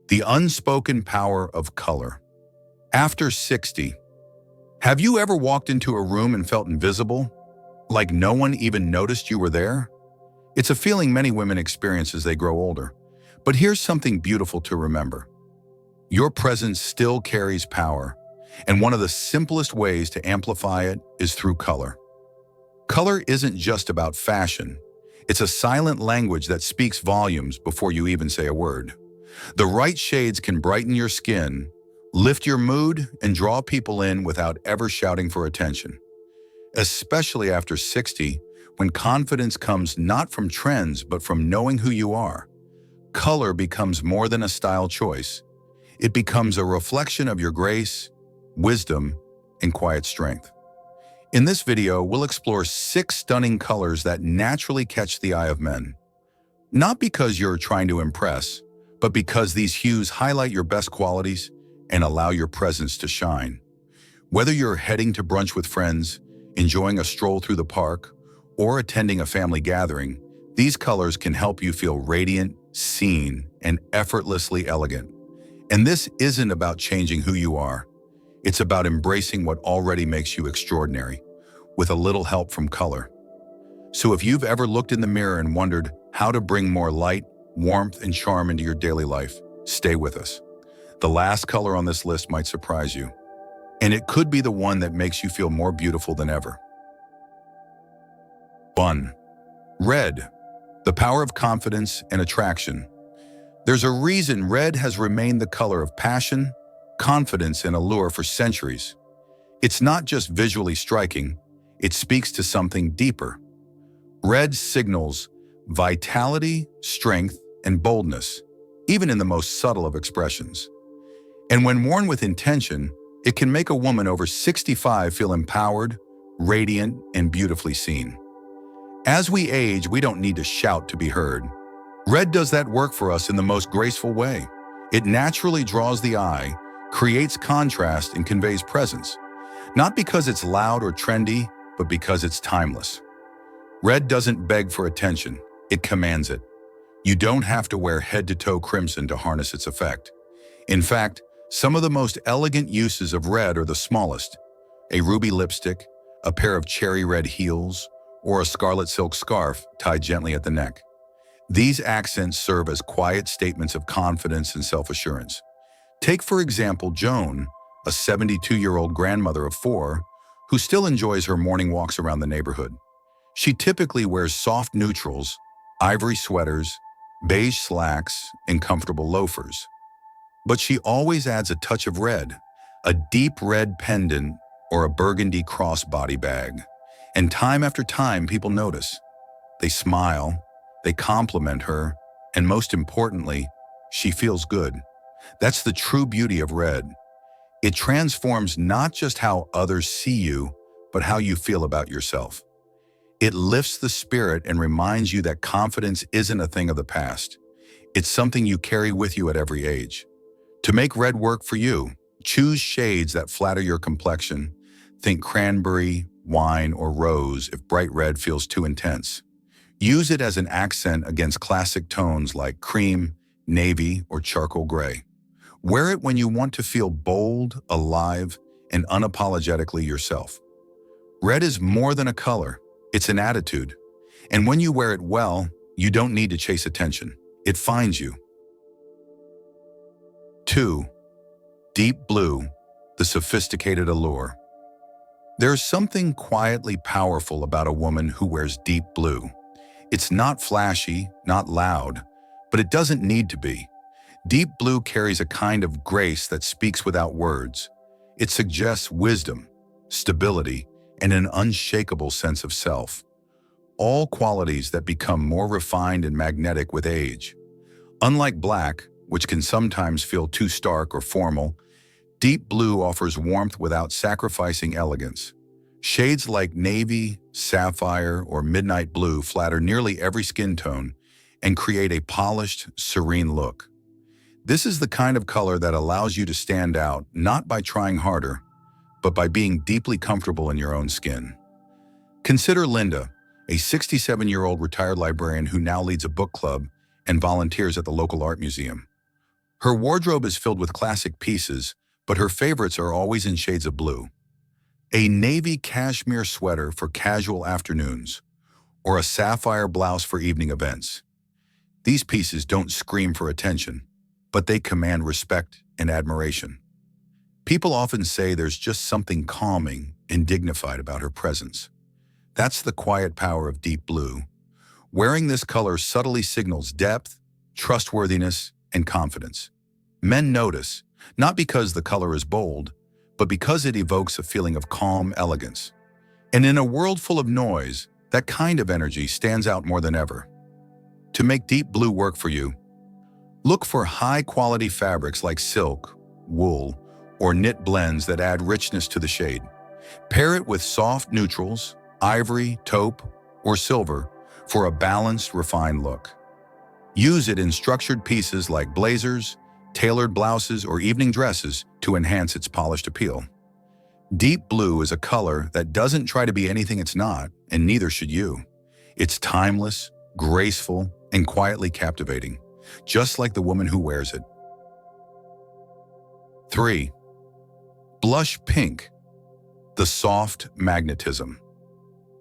The unspoken power of color. After 60, have you ever walked into a room and felt invisible? Like no one even noticed you were there? It's a feeling many women experience as they grow older. But here's something beautiful to remember. Your presence still carries power, and one of the simplest ways to amplify it is through color. Color isn't just about fashion. It's a silent language that speaks volumes before you even say a word. The right shades can brighten your skin, lift your mood, and draw people in without ever shouting for attention. Especially after 60, when confidence comes not from trends but from knowing who you are. Color becomes more than a style choice. It becomes a reflection of your grace, wisdom, and quiet strength. In this video, we'll explore 6 stunning colors that naturally catch the eye of men. Not because you're trying to impress, but because these hues highlight your best qualities and allow your presence to shine. Whether you're heading to brunch with friends, enjoying a stroll through the park, or attending a family gathering, these colors can help you feel radiant, seen, and effortlessly elegant. And this isn't about changing who you are. It's about embracing what already makes you extraordinary, with a little help from color. So if you've ever looked in the mirror and wondered how to bring more light, warmth, and charm into your daily life, stay with us. The last color on this list might surprise you, and it could be the one that makes you feel more beautiful than ever. 1. Red, the power of confidence and attraction. There's a reason red has remained the color of passion, confidence, and allure for centuries. It's not just visually striking, it speaks to something deeper. Red signals vitality, strength, and boldness, even in the most subtle of expressions. And when worn with intention, it can make a woman over 65 feel empowered, radiant, and beautifully seen. As we age, we don't need to shout to be heard. Red does that work for us in the most graceful way. It naturally draws the eye, creates contrast, and conveys presence. Not because it's loud or trendy, but because it's timeless. Red doesn't beg for attention, it commands it. You don't have to wear head-to-toe crimson to harness its effect. In fact, some of the most elegant uses of red are the smallest: a ruby lipstick, a pair of cherry red heels, or a scarlet silk scarf tied gently at the neck. These accents serve as quiet statements of confidence and self-assurance. Take, for example, Joan, a 72-year-old grandmother of 4, who still enjoys her morning walks around the neighborhood. She typically wears soft neutrals, ivory sweaters, beige slacks, and comfortable loafers. But she always adds a touch of red, a deep red pendant or a burgundy crossbody bag. And time after time, people notice. They smile, they compliment her, and most importantly, she feels good. That's the true beauty of red. It transforms not just how others see you, but how you feel about yourself. It lifts the spirit and reminds you that confidence isn't a thing of the past. It's something you carry with you at every age. To make red work for you, choose shades that flatter your complexion. Think cranberry, wine, or rose if bright red feels too intense. Use it as an accent against classic tones like cream, navy, or charcoal gray. Wear it when you want to feel bold, alive, and unapologetically yourself. Red is more than a color, it's an attitude. And when you wear it well, you don't need to chase attention. It finds you. 2. Deep blue, the sophisticated allure. There's something quietly powerful about a woman who wears deep blue. It's not flashy, not loud, but it doesn't need to be. Deep blue carries a kind of grace that speaks without words. It suggests wisdom, stability, and an unshakable sense of self. All qualities that become more refined and magnetic with age. Unlike black, which can sometimes feel too stark or formal, deep blue offers warmth without sacrificing elegance. Shades like navy, sapphire, or midnight blue flatter nearly every skin tone and create a polished, serene look. This is the kind of color that allows you to stand out not by trying harder, but by being deeply comfortable in your own skin. Consider Linda, a 67-year-old retired librarian who now leads a book club and volunteers at the local art museum. Her wardrobe is filled with classic pieces, but her favorites are always in shades of blue. A navy cashmere sweater for casual afternoons, or a sapphire blouse for evening events. These pieces don't scream for attention, but they command respect and admiration. People often say there's just something calming and dignified about her presence. That's the quiet power of deep blue. Wearing this color subtly signals depth, trustworthiness, and confidence. Men notice, not because the color is bold, but because it evokes a feeling of calm elegance. And in a world full of noise, that kind of energy stands out more than ever. To make deep blue work for you, look for high-quality fabrics like silk, wool, or knit blends that add richness to the shade. Pair it with soft neutrals, ivory, taupe, or silver for a balanced, refined look. Use it in structured pieces like blazers, tailored blouses, or evening dresses to enhance its polished appeal. Deep blue is a color that doesn't try to be anything it's not, and neither should you. It's timeless, graceful, and quietly captivating, just like the woman who wears it. 3. Blush pink, the soft magnetism.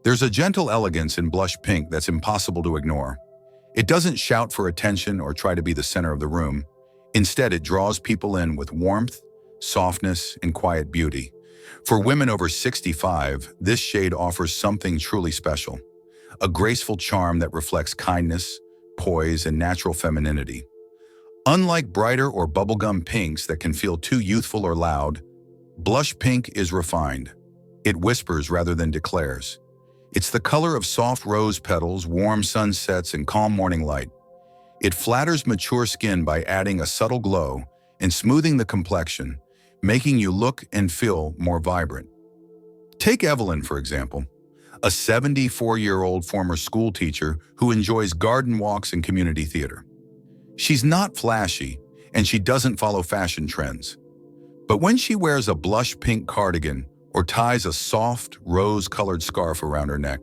There's a gentle elegance in blush pink that's impossible to ignore. It doesn't shout for attention or try to be the center of the room. Instead, it draws people in with warmth, softness, and quiet beauty. For women over 65, this shade offers something truly special, a graceful charm that reflects kindness, poise, and natural femininity. Unlike brighter or bubblegum pinks that can feel too youthful or loud, blush pink is refined. It whispers rather than declares. It's the color of soft rose petals, warm sunsets, and calm morning light. It flatters mature skin by adding a subtle glow and smoothing the complexion, making you look and feel more vibrant. Take Evelyn, for example, a 74-year-old former school teacher who enjoys garden walks and community theater. She's not flashy, and she doesn't follow fashion trends. But when she wears a blush pink cardigan or ties a soft, rose-colored scarf around her neck,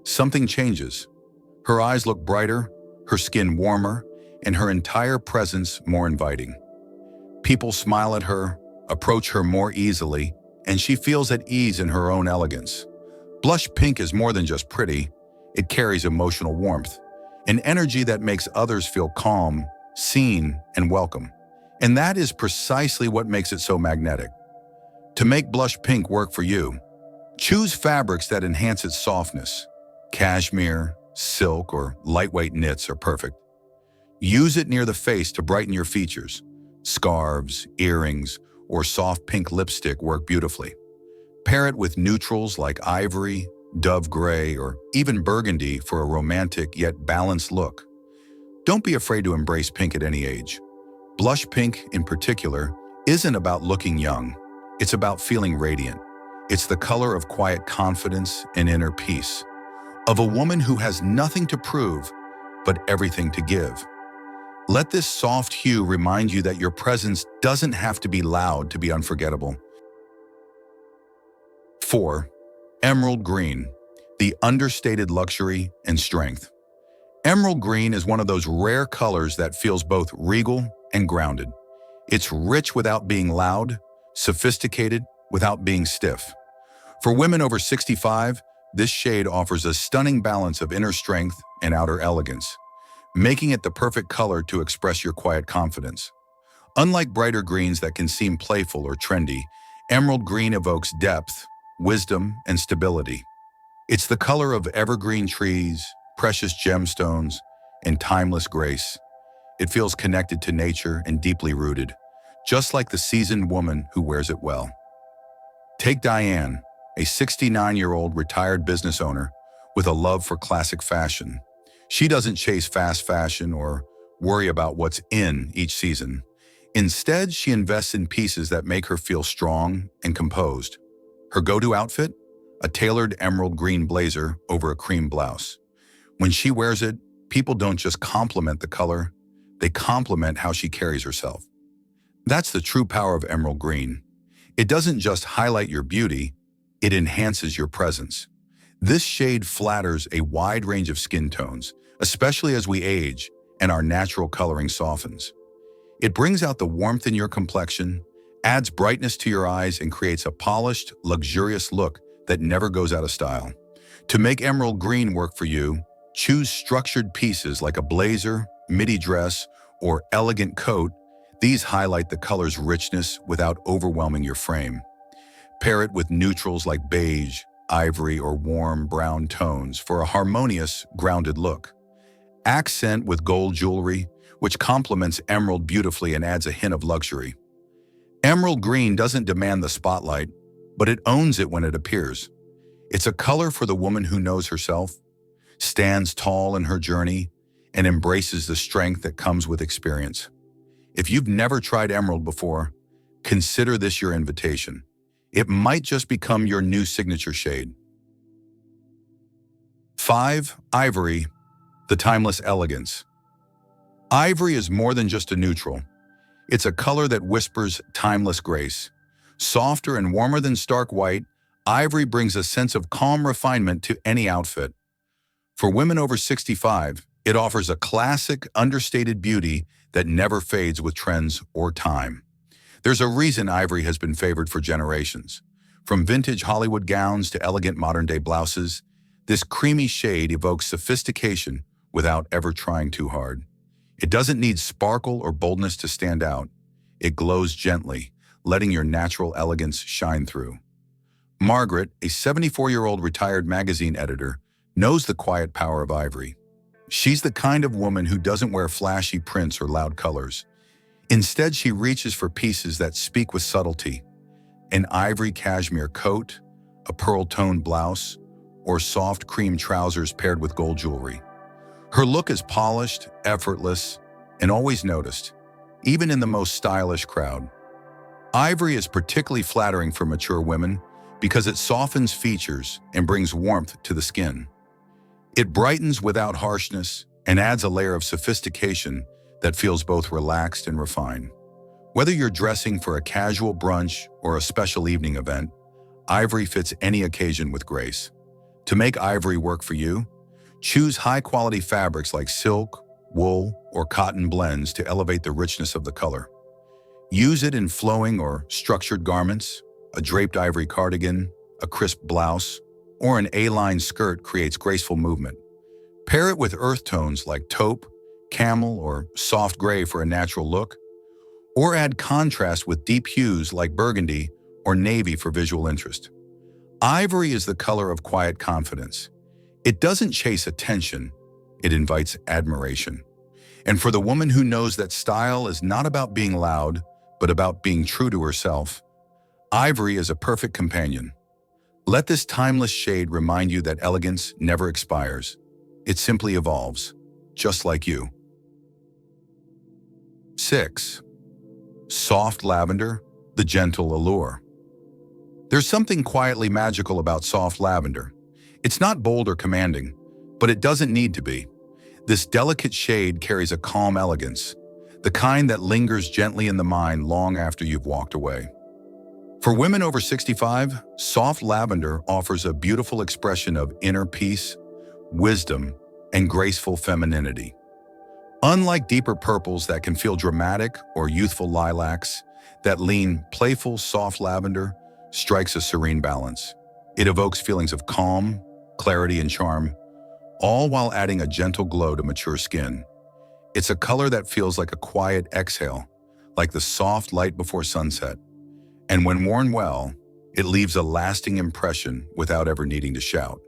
something changes. Her eyes look brighter, her skin warmer, and her entire presence more inviting. People smile at her, approach her more easily, and she feels at ease in her own elegance. Blush pink is more than just pretty. It carries emotional warmth, an energy that makes others feel calm, seen, and welcome. And that is precisely what makes it so magnetic. To make blush pink work for you, choose fabrics that enhance its softness. Cashmere, silk, or lightweight knits are perfect. Use it near the face to brighten your features. Scarves, earrings, or soft pink lipstick work beautifully. Pair it with neutrals like ivory, dove gray, or even burgundy for a romantic yet balanced look. Don't be afraid to embrace pink at any age. Blush pink, in particular, isn't about looking young. It's about feeling radiant. It's the color of quiet confidence and inner peace, of a woman who has nothing to prove, but everything to give. Let this soft hue remind you that your presence doesn't have to be loud to be unforgettable. 4. Emerald green, the understated luxury and strength. Emerald green is one of those rare colors that feels both regal and grounded. It's rich without being loud, sophisticated without being stiff. For women over 65, this shade offers a stunning balance of inner strength and outer elegance, making it the perfect color to express your quiet confidence. Unlike brighter greens that can seem playful or trendy, emerald green evokes depth, wisdom, and stability. It's the color of evergreen trees, precious gemstones, and timeless grace. It feels connected to nature and deeply rooted, just like the seasoned woman who wears it well. Take Diane, a 69-year-old retired business owner with a love for classic fashion. She doesn't chase fast fashion or worry about what's in each season. Instead, she invests in pieces that make her feel strong and composed. Her go-to outfit? A tailored emerald green blazer over a cream blouse. When she wears it, people don't just compliment the color, they compliment how she carries herself. That's the true power of emerald green. It doesn't just highlight your beauty, it enhances your presence. This shade flatters a wide range of skin tones, especially as we age and our natural coloring softens. It brings out the warmth in your complexion, adds brightness to your eyes, and creates a polished, luxurious look that never goes out of style. To make emerald green work for you, choose structured pieces like a blazer, midi dress, or elegant coat. These highlight the color's richness without overwhelming your frame. Pair it with neutrals like beige, ivory, or warm brown tones for a harmonious, grounded look. Accent with gold jewelry, which complements emerald beautifully and adds a hint of luxury. Emerald green doesn't demand the spotlight, but it owns it when it appears. It's a color for the woman who knows herself, stands tall in her journey, and embraces the strength that comes with experience. If you've never tried emerald before, consider this your invitation. It might just become your new signature shade. 5. Ivory, the timeless elegance. Ivory is more than just a neutral. It's a color that whispers timeless grace. Softer and warmer than stark white, ivory brings a sense of calm refinement to any outfit. For women over 65, it offers a classic, understated beauty that never fades with trends or time. There's a reason ivory has been favored for generations. From vintage Hollywood gowns to elegant modern-day blouses, this creamy shade evokes sophistication without ever trying too hard. It doesn't need sparkle or boldness to stand out. It glows gently, letting your natural elegance shine through. Margaret, a 74-year-old retired magazine editor, knows the quiet power of ivory. She's the kind of woman who doesn't wear flashy prints or loud colors. Instead, she reaches for pieces that speak with subtlety. An ivory cashmere coat, a pearl-toned blouse, or soft cream trousers paired with gold jewelry. Her look is polished, effortless, and always noticed, even in the most stylish crowd. Ivory is particularly flattering for mature women because it softens features and brings warmth to the skin. It brightens without harshness and adds a layer of sophistication that feels both relaxed and refined. Whether you're dressing for a casual brunch or a special evening event, ivory fits any occasion with grace. To make ivory work for you, choose high-quality fabrics like silk, wool, or cotton blends to elevate the richness of the color. Use it in flowing or structured garments. A draped ivory cardigan, a crisp blouse, or an A-line skirt creates graceful movement. Pair it with earth tones like taupe, camel, or soft gray for a natural look, or add contrast with deep hues like burgundy or navy for visual interest. Ivory is the color of quiet confidence. It doesn't chase attention, it invites admiration. And for the woman who knows that style is not about being loud, but about being true to herself, ivory is a perfect companion. Let this timeless shade remind you that elegance never expires. It simply evolves, just like you. 6. Soft lavender, the gentle allure. There's something quietly magical about soft lavender. It's not bold or commanding, but it doesn't need to be. This delicate shade carries a calm elegance, the kind that lingers gently in the mind long after you've walked away. For women over 65, soft lavender offers a beautiful expression of inner peace, wisdom, and graceful femininity. Unlike deeper purples that can feel dramatic or youthful lilacs, that lean, playful, soft lavender strikes a serene balance. It evokes feelings of calm, clarity, and charm, all while adding a gentle glow to mature skin. It's a color that feels like a quiet exhale, like the soft light before sunset. And when worn well, it leaves a lasting impression without ever needing to shout.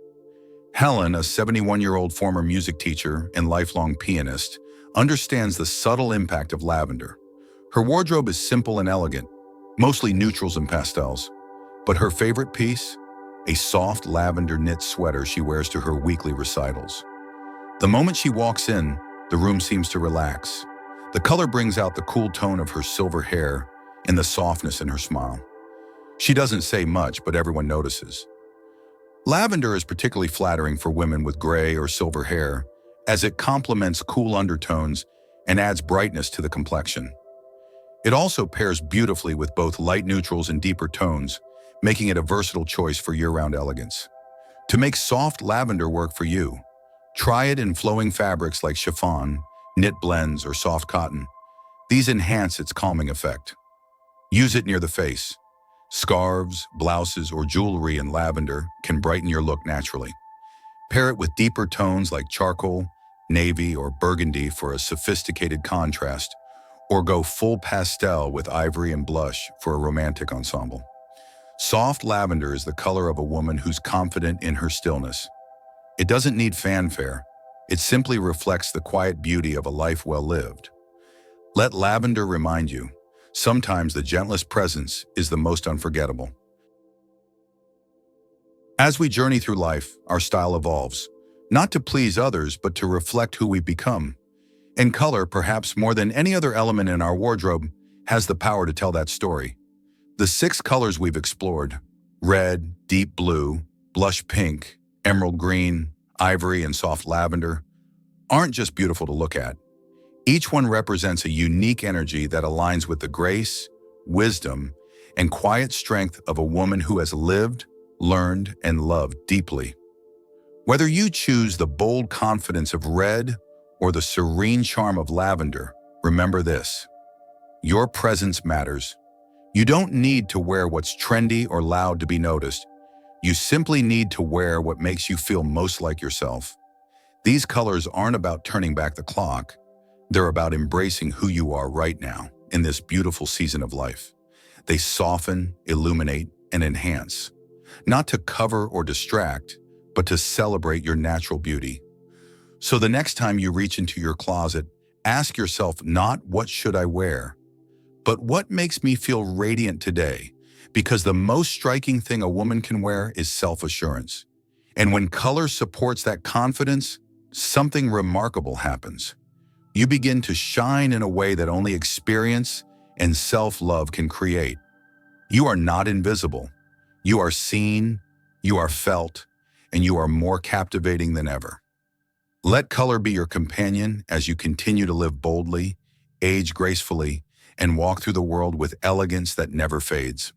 Helen, a 71-year-old former music teacher and lifelong pianist, understands the subtle impact of lavender. Her wardrobe is simple and elegant, mostly neutrals and pastels. But her favorite piece? A soft lavender knit sweater she wears to her weekly recitals. The moment she walks in, the room seems to relax. The color brings out the cool tone of her silver hair and the softness in her smile. She doesn't say much, but everyone notices. Lavender is particularly flattering for women with gray or silver hair, as it complements cool undertones and adds brightness to the complexion. It also pairs beautifully with both light neutrals and deeper tones, making it a versatile choice for year-round elegance. To make soft lavender work for you, try it in flowing fabrics like chiffon, knit blends, or soft cotton. These enhance its calming effect. Use it near the face. Scarves, blouses, or jewelry in lavender can brighten your look naturally. Pair it with deeper tones like charcoal, navy, or burgundy for a sophisticated contrast, or go full pastel with ivory and blush for a romantic ensemble. Soft lavender is the color of a woman who's confident in her stillness. It doesn't need fanfare. It simply reflects the quiet beauty of a life well lived. Let lavender remind you, sometimes the gentlest presence is the most unforgettable. As we journey through life, our style evolves, not to please others, but to reflect who we become. And color, perhaps more than any other element in our wardrobe, has the power to tell that story. The 6 colors we've explored, red, deep blue, blush pink, emerald green, ivory, and soft lavender, aren't just beautiful to look at. Each one represents a unique energy that aligns with the grace, wisdom, and quiet strength of a woman who has lived, learned, and loved deeply. Whether you choose the bold confidence of red or the serene charm of lavender, remember this: your presence matters. You don't need to wear what's trendy or loud to be noticed. You simply need to wear what makes you feel most like yourself. These colors aren't about turning back the clock. They're about embracing who you are right now in this beautiful season of life. They soften, illuminate, and enhance, not to cover or distract, but to celebrate your natural beauty. So the next time you reach into your closet, ask yourself not what should I wear, but what makes me feel radiant today? Because the most striking thing a woman can wear is self-assurance. And when color supports that confidence, something remarkable happens. You begin to shine in a way that only experience and self-love can create. You are not invisible. You are seen, you are felt, and you are more captivating than ever. Let color be your companion as you continue to live boldly, age gracefully, and walk through the world with elegance that never fades.